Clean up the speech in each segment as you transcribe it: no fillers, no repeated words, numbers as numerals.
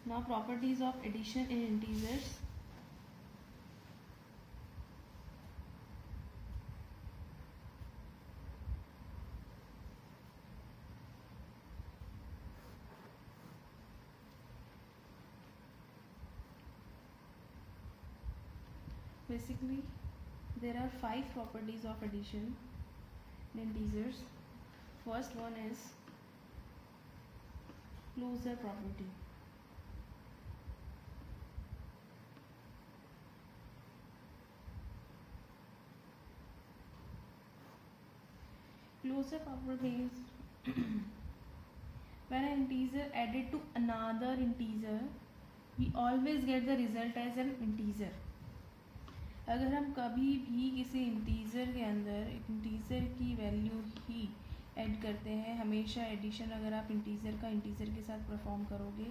Now properties of addition in integers. Basically, there are 5 properties of addition in integers. First one is closure property. Closure property means when an integer added to another integer, we always get the result as an integer. अगर हम कभी भी किसी integer के अंदर एक integer की value ही add करते हैं, हमेशा एडिशन अगर आप इंटीजर का इंटीजर के साथ परफॉर्म करोगे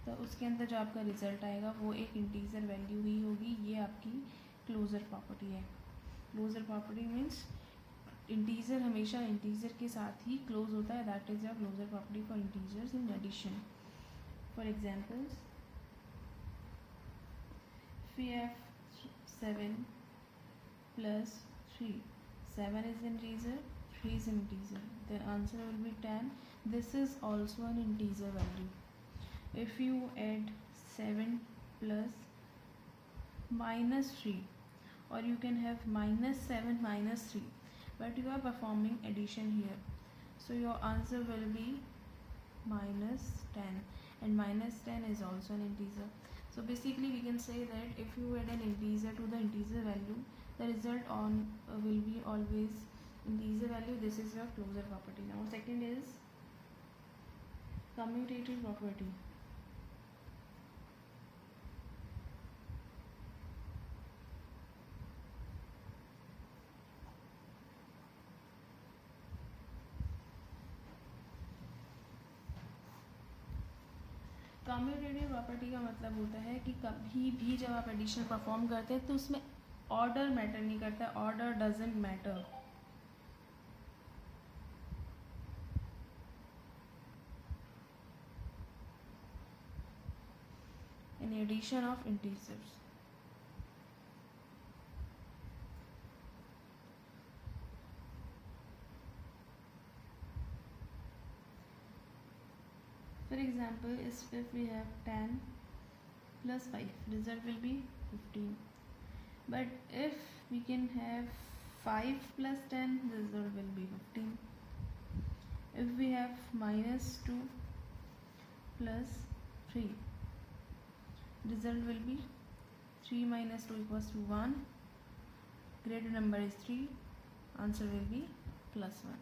तो उसके अंदर जो आपका रिजल्ट आएगा वो एक इंटीजर वैल्यू ही होगी. ये आपकी क्लोजर प्रॉपर्टी है. क्लोजर प्रॉपर्टी मीन्स इंटीजर हमेशा इंटीजर के साथ ही क्लोज होता है. That is a closure property for integers in addition. For examples, we have 7 plus 3. 7 is integer, 3 is integer. The answer will be 10. This is also an integer value. If you add 7 plus minus 3, or you can have minus 7 minus 3, but you are performing addition here, so your answer will be minus 10, and minus 10 is also an integer. So basically we can say that if you add an integer to the integer value, the result on will be always integer value. This is your closure property. Now second is commutative property. Commutative property का मतलब होता है कि कभी भी जब आप addition perform करते हैं तो उसमें ऑर्डर मैटर नहीं करता. Order doesn't matter. In addition of integers. For example, if we have 10 plus 5, result will be 15. But if we can have 5 plus 10, the result will be 15. If we have minus 2 plus 3, result will be 3 minus 2 equals to 1. Greater number is 3. Answer will be plus 1.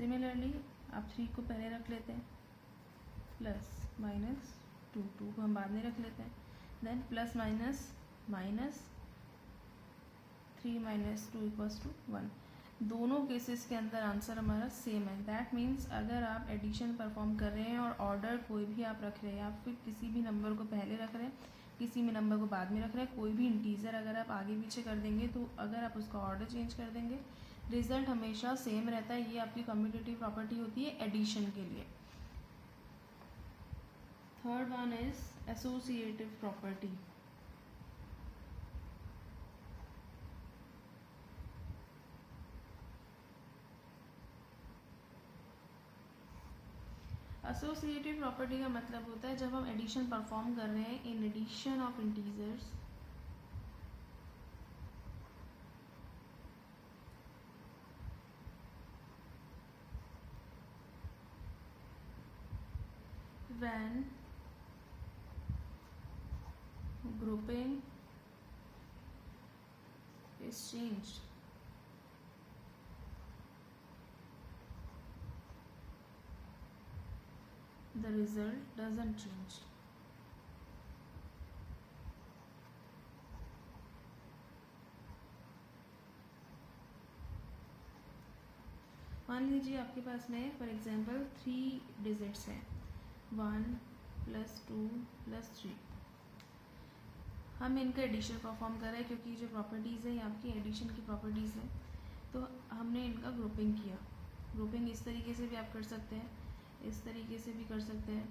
Similarly, आप 3 को पहले रख लेते हैं, plus minus 2 को हम बाद में रख लेते हैं, then plus minus minus 3 minus 2 equals to 1. दोनों केसेस के अंदर आंसर हमारा सेम है. दैट मीन्स अगर आप एडिशन परफॉर्म कर रहे हैं और ऑर्डर कोई भी आप रख रहे हैं, आप फिर किसी भी नंबर को पहले रख रहे हैं, किसी भी नंबर को बाद में रख रहे हैं, कोई भी इंटीजर अगर आप आगे पीछे कर देंगे तो अगर आप उसका ऑर्डर चेंज कर देंगे रिजल्ट हमेशा सेम रहता है. ये आपकी कम्यूटेटिव प्रॉपर्टी होती है एडिशन के लिए. Third one is associative property. Associative property का मतलब होता है जब हम एडिशन परफॉर्म कर रहे हैं in addition of integers, when grouping is changed. The result doesn't change. मान लीजिए आपके पास में फॉर एग्जांपल 3 डिजिट्स हैं, 1 प्लस 2 प्लस 3. हम इनका एडिशन परफॉर्म कर रहे हैं क्योंकि जो प्रॉपर्टीज़ है ये आपकी एडिशन की प्रॉपर्टीज़ है, तो हमने इनका ग्रुपिंग किया. ग्रुपिंग इस तरीके से भी आप कर सकते हैं, इस तरीके से भी कर सकते हैं.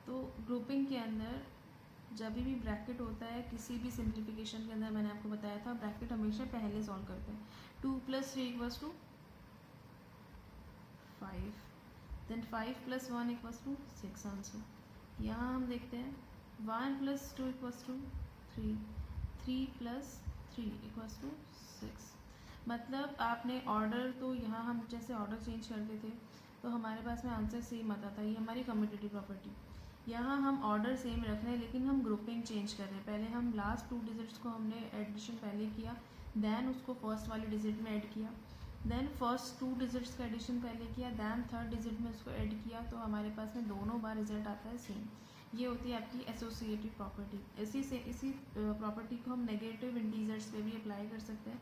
तो ग्रुपिंग के अंदर जब भी ब्रैकेट होता है किसी भी सिंप्लीफिकेशन के अंदर, मैंने आपको बताया था ब्रैकेट हमेशा पहले सॉल्व करते हैं. 2 + 3 = 5, देन 5 + 1 = 6 आंसर. यहाँ हम देखते हैं 1 + 2 = 3, 3 + 3 = 6. मतलब आपने ऑर्डर, तो यहाँ हम जैसे ऑर्डर चेंज करते थे तो हमारे पास में आंसर सेम आता था. ये हमारी कम्यूटेटिव प्रॉपर्टी. यहाँ हम ऑर्डर सेम रख रहे हैं लेकिन हम ग्रुपिंग चेंज कर रहे हैं. पहले हम लास्ट 2 डिजिट्स को हमने एडिशन पहले किया, देन उसको फर्स्ट वाले डिजिट में ऐड किया, देन फर्स्ट 2 डिजिट्स का एडिशन पहले किया, देन थर्ड डिजिट में उसको ऐड किया, तो हमारे पास में दोनों बार रिजल्ट आता है सेम. ये होती है आपकी एसोसिएटिव प्रॉपर्टी. इसी प्रॉपर्टी को हम नेगेटिव इंटीजर्स पे भी अप्लाई कर सकते हैं.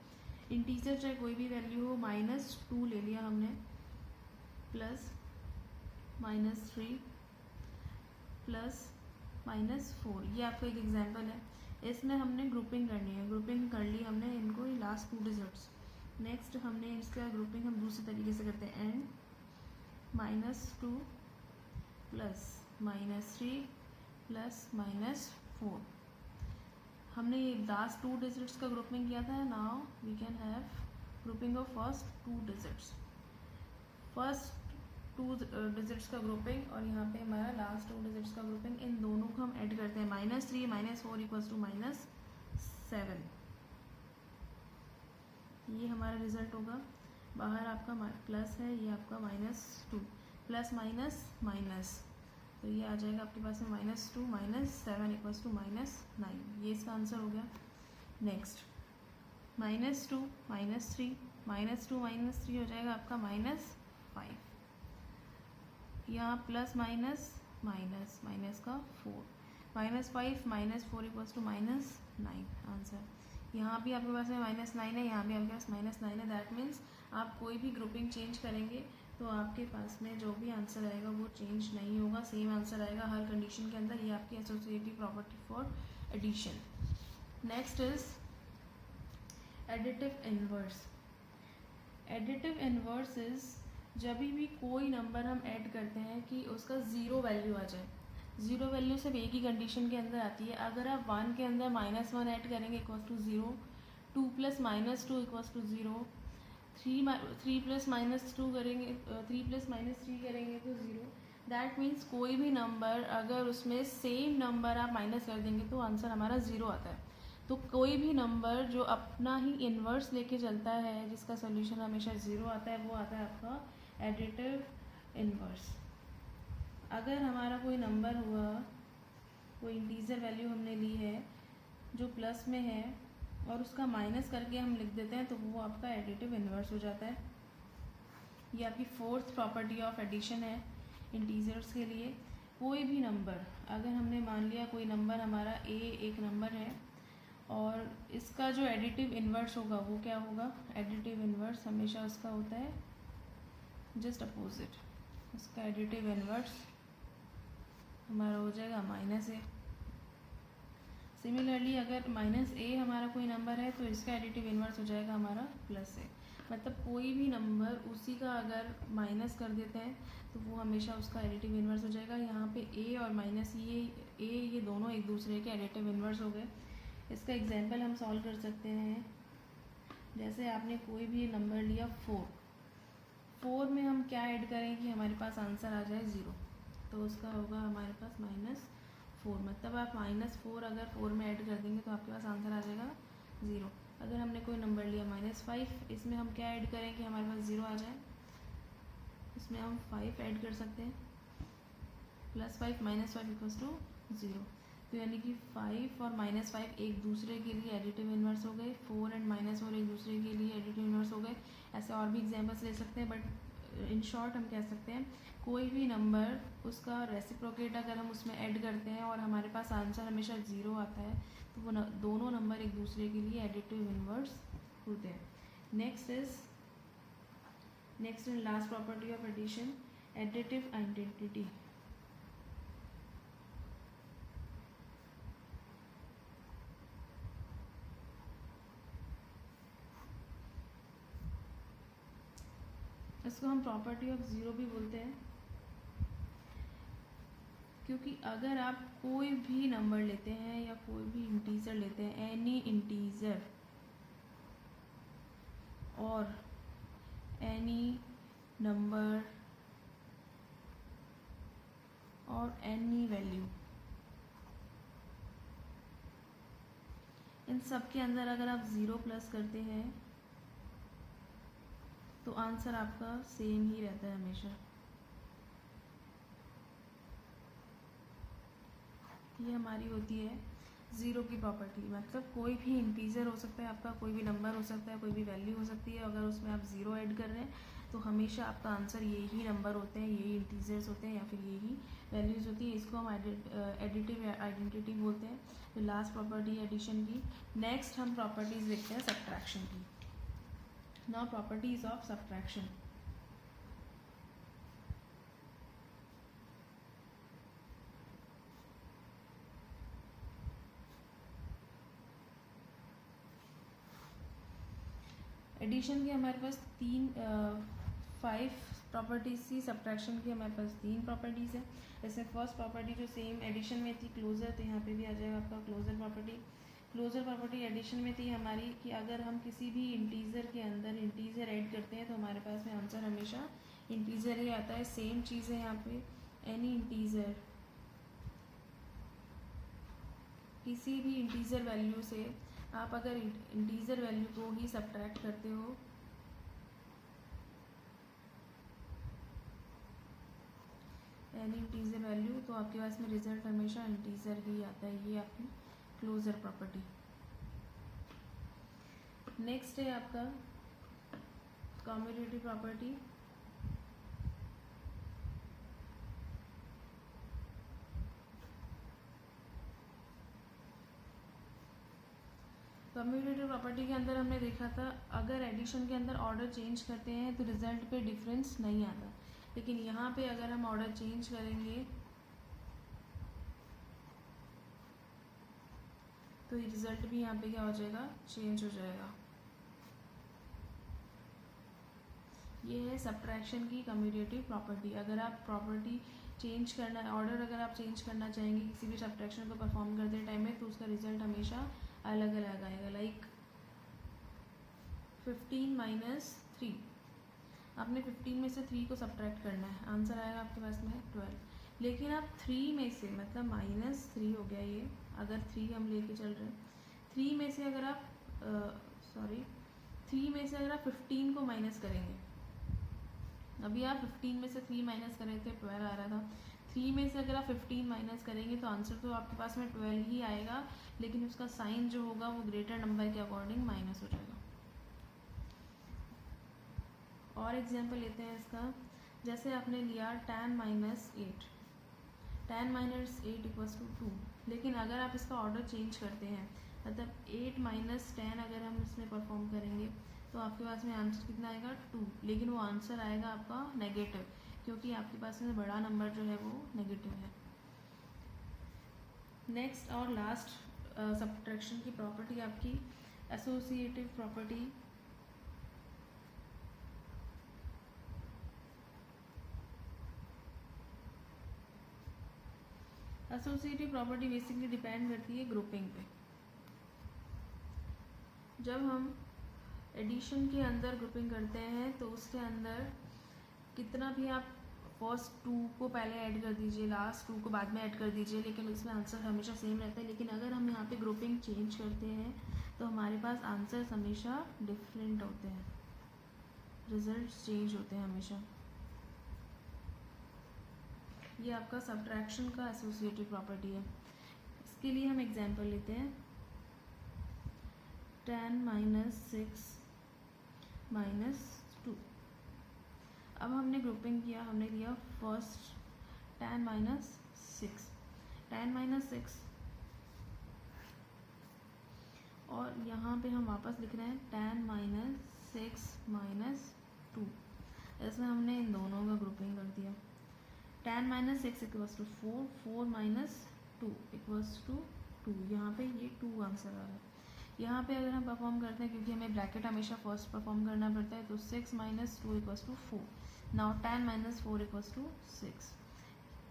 इंटीजर चाहे कोई भी वैल्यू हो, -2 ले लिया हमने, प्लस -3 प्लस -4, ये आपका एक एग्जांपल है. इसमें हमने ग्रुपिंग करनी है. ग्रुपिंग कर ली हमने इनको लास्ट 2 डिजिट्स. नेक्स्ट हमने इसका ग्रुपिंग हम दूसरे तरीके से करते हैं. And -2 plus -3 plus -4. हमने ये लास्ट 2 डिजिट्स का ग्रुपिंग किया था. Now we can have grouping of first 2 digits. First 2 digits का ग्रुपिंग और यहाँ पे हमारा लास्ट 2 डिजिट्स का ग्रुपिंग, इन दोनों को हम ऐड करते हैं. -3 -4 = -7. ये हमारा रिजल्ट होगा. बाहर आपका प्लस है, ये आपका -2, प्लस माइनस माइनस, तो ये आ जाएगा आपके पास में -2 -7 = -9. ये इसका आंसर हो गया. नेक्स्ट -2 -3, -2 -3 हो जाएगा आपका -5. यहाँ प्लस माइनस माइनस माइनस का 4, -5 -4 = -9 आंसर. यहाँ भी आपके पास में -9 है, यहाँ भी आपके पास -9 है. दैट मीन्स आप कोई भी ग्रुपिंग चेंज करेंगे तो आपके पास में जो भी आंसर आएगा वो चेंज नहीं होगा, सेम आंसर आएगा हर कंडीशन के अंदर. ये आपकी associative property for addition. Next is additive inverse. Additive inverse is जब भी कोई नंबर हम ऐड करते हैं कि उसका 0 वैल्यू आ जाए. 0 वैल्यू सिर्फ एक ही कंडीशन के अंदर आती है. अगर आप 1 के अंदर -1 ऐड करेंगे = 0, 2 + -2 = 0, 3 + -2 करेंगे, 3 + -3 करेंगे तो 0. दैट मीन्स कोई भी नंबर अगर उसमें सेम नंबर आप माइनस कर देंगे तो आंसर हमारा 0 आता है. तो कोई भी नंबर जो अपना ही इन्वर्स लेके चलता है, जिसका सोल्यूशन हमेशा 0 आता है, वो आता है आपका एडिटिव इन्वर्स. अगर हमारा कोई नंबर हुआ, कोई इंटीजर वैल्यू हमने ली है जो प्लस में है और उसका माइनस करके हम लिख देते हैं, तो वो आपका एडिटिव इन्वर्स हो जाता है. ये आपकी 4th प्रॉपर्टी ऑफ एडिशन है इंटीजर्स के लिए. कोई भी नंबर, अगर हमने मान लिया कोई नंबर हमारा एक नंबर है और इसका जो एडिटिव इन्वर्स होगा वो क्या होगा. एडिटिव इन्वर्स हमेशा उसका होता है जस्ट अपोजिट. उसका एडिटिव इन्वर्स हमारा हो जाएगा -a. सिमिलरली अगर -a हमारा कोई नंबर है तो इसका एडिटिव इन्वर्स हो जाएगा हमारा +a. मतलब कोई भी नंबर उसी का अगर माइनस कर देते हैं तो वो हमेशा उसका एडिटिव इन्वर्स हो जाएगा. यहाँ पे a और ये दोनों एक दूसरे के एडिटिव इन्वर्स हो गए. इसका एग्जांपल हम सॉल्व कर सकते हैं. जैसे आपने कोई भी नंबर लिया 4 में हम क्या ऐड करें कि हमारे पास आंसर आ जाए 0, तो उसका होगा हमारे पास -4. मतलब आप -4 अगर 4 में ऐड कर देंगे तो आपके पास आंसर आ जाएगा 0. अगर हमने कोई नंबर लिया -5, इसमें हम क्या ऐड करें कि हमारे पास 0 आ जाए. इसमें हम 5 ऐड कर सकते हैं. +5 -5 = 0. तो यानी कि 5 और -5 एक दूसरे के लिए एडिटिव इन्वर्स हो गए. 4 एंड -4 एक दूसरे के लिए एडिटिव इन्वर्स हो गए. ऐसे और भी एग्जांपल्स ले सकते हैं, बट इन शॉर्ट हम कह सकते हैं कोई भी नंबर उसका रेसिप्रोकेट अगर हम उसमें ऐड करते हैं और हमारे पास आंसर हमेशा 0 आता है, तो वो दोनों नंबर एक दूसरे के लिए एडिटिव इन्वर्स होते हैं. Next and last property of addition, additive identity. इसको हम प्रॉपर्टी ऑफ 0 भी बोलते हैं, क्योंकि अगर आप कोई भी नंबर लेते हैं या कोई भी इंटीजर लेते हैं, एनी इंटीजर और एनी नंबर और एनी वैल्यू, इन सब के अंदर अगर आप 0 प्लस करते हैं तो आंसर आपका सेम ही रहता है हमेशा। ये हमारी होती है ज़ीरो की प्रॉपर्टी। मतलब कोई भी इंटीजर हो सकता है आपका, कोई भी नंबर हो सकता है, कोई भी वैल्यू हो सकती है, अगर उसमें आप ज़ीरो ऐड कर रहे हैं तो हमेशा आपका आंसर यही नंबर होते हैं, यही इंटीजर्स होते हैं या फिर यही वैल्यूज़ होती है। इसको हम एडिटिव आइडेंटिटी बोलते हैं। तो लास्ट प्रॉपर्टी एडिशन की। नेक्स्ट हम प्रॉपर्टीज़ देखते हैं सब्ट्रैक्शन की। Now properties of subtraction. Addition की हमारे पास 5 प्रॉपर्टीज थी, सब्ट्रैक्शन की हमारे पास 3 प्रॉपर्टीज़ है। जैसे फर्स्ट प्रॉपर्टी जो सेम एडिशन में थी क्लोजर, तो यहाँ पे भी आ जाएगा आपका closure property. Closure property addition में थी हमारी कि अगर हम किसी भी इंटीजर के अंदर इंटीजर ऐड करते हैं तो हमारे पास में आंसर हमेशा इंटीजर ही आता है। सेम चीज़ है यहाँ पे, एनी इंटीजर, किसी भी इंटीजर वैल्यू से आप अगर इंटीजर वैल्यू को ही सब्ट्रैक्ट करते हो एनी इंटीजर वैल्यू, तो आपके पास में रिजल्ट हमेशा इंटीजर ही आता है। ये आपकी क्लोजर प्रॉपर्टी। नेक्स्ट है आपका कम्यूटेटिव प्रॉपर्टी। कम्यूटेटिव प्रॉपर्टी के अंदर हमने देखा था अगर एडिशन के अंदर ऑर्डर चेंज करते हैं तो रिजल्ट पे डिफरेंस नहीं आता, लेकिन यहाँ पे अगर हम ऑर्डर चेंज करेंगे तो रिजल्ट भी यहाँ पे क्या हो जाएगा, चेंज हो जाएगा। ये है सब्ट्रैक्शन की कम्यूटेटिव प्रॉपर्टी। अगर आप प्रॉपर्टी चेंज करना, ऑर्डर अगर आप चेंज करना चाहेंगे किसी भी सब्ट्रैक्शन को परफॉर्म करते टाइम में, तो उसका रिजल्ट हमेशा अलग अलग आएगा। लाइक 15 माइनस 3, आपने 15 में से 3 को सब्ट्रैक्ट करना है, आंसर आएगा आपके पास में 12। लेकिन आप 3 में से, मतलब -3 हो गया ये, अगर 3 हम लेके चल रहे हैं, 3 में से अगर आप 3 में से अगर आप 15 को माइनस करेंगे, अभी आप 15 में से 3 माइनस कर रहे थे 12 आ रहा था, 3 में से अगर आप 15 माइनस करेंगे तो आंसर तो आपके पास में 12 ही आएगा, लेकिन उसका साइन जो होगा वो ग्रेटर नंबर के अकॉर्डिंग माइनस हो जाएगा। और एग्जांपल लेते हैं इसका। जैसे आपने लिया tan -8, tan -8 इक्वल्स टू 2, लेकिन अगर आप इसका ऑर्डर चेंज करते हैं, मतलब 8 - 10 अगर हम इसमें परफॉर्म करेंगे तो आपके पास में आंसर कितना आएगा 2, लेकिन वो आंसर आएगा आपका नेगेटिव, क्योंकि आपके पास में बड़ा नंबर जो है वो नेगेटिव है। नेक्स्ट और लास्ट सब्ट्रैक्शन की प्रॉपर्टी आपकी associative property. Associative property basically depend करती है ग्रुपिंग पे। जब हम एडिशन के अंदर ग्रुपिंग करते हैं तो उसके अंदर कितना भी आप फर्स्ट 2 को पहले ऐड कर दीजिए, लास्ट 2 को बाद में ऐड कर दीजिए, लेकिन उसमें आंसर हमेशा सेम रहता है। लेकिन अगर हम यहाँ पे ग्रुपिंग चेंज करते हैं तो हमारे पास आंसर्स हमेशा डिफरेंट होते हैं, रिजल्ट्स चेंज होते हैं हमेशा। ये आपका सब्ट्रैक्शन का एसोसिएटिव प्रॉपर्टी है। इसके लिए हम एग्जांपल लेते हैं। tan -6 -2, अब हमने ग्रुपिंग किया, हमने लिया फर्स्ट tan -6, tan -6, और यहाँ पे हम वापस लिख रहे हैं tan -6 -2। इसमें हमने इन दोनों का ग्रुपिंग कर दिया। tan -6 equals to 4, 4 - 2 equals to 2, यहाँ पे ये 2 आंसर आ रहा है। यहाँ पे अगर हम परफॉर्म करते हैं, क्योंकि हमें ब्रैकेट हमेशा फर्स्ट परफॉर्म करना पड़ता है, तो 6 - 2 equals to 4। Now tan -4 equals to 6।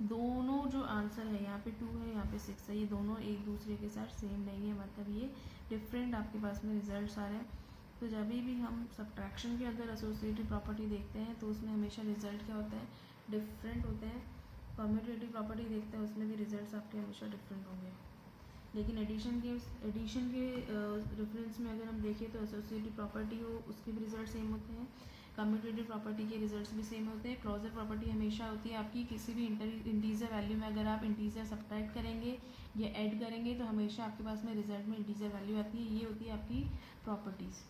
दोनों जो आंसर है यहाँ पे 2 है, यहाँ पे 6 है, ये दोनों एक दूसरे के साथ सेम नहीं है, मतलब ये डिफरेंट आपके पास में रिजल्ट्स आ रहे हैं। तो जब भी हम सब्ट्रैक्शन के अंदर एसोसिएटिव प्रॉपर्टी देखते हैं तो उसमें हमेशा रिजल्ट क्या होता है, डिफरेंट होते हैं। कम्यूटेटिव प्रॉपर्टी देखते हैं उसमें भी रिजल्ट्स आपके हमेशा डिफरेंट होंगे। लेकिन एडिशन के रेफरेंस में अगर हम देखें तो एसोसिएटिव प्रॉपर्टी हो उसके भी रिजल्ट सेम होते हैं, कम्यूटेटिव प्रॉपर्टी के रिजल्ट्स भी सेम होते हैं। क्लोजर प्रॉपर्टी हमेशा होती है आपकी किसी भी इंटीजर वैल्यू में अगर आप इंटीजर सब्ट्रैक्ट करेंगे या ऐड करेंगे तो हमेशा आपके पास में रिजल्ट में इंटीजर वैल्यू आती है, ये होती है आपकी प्रॉपर्टीज़।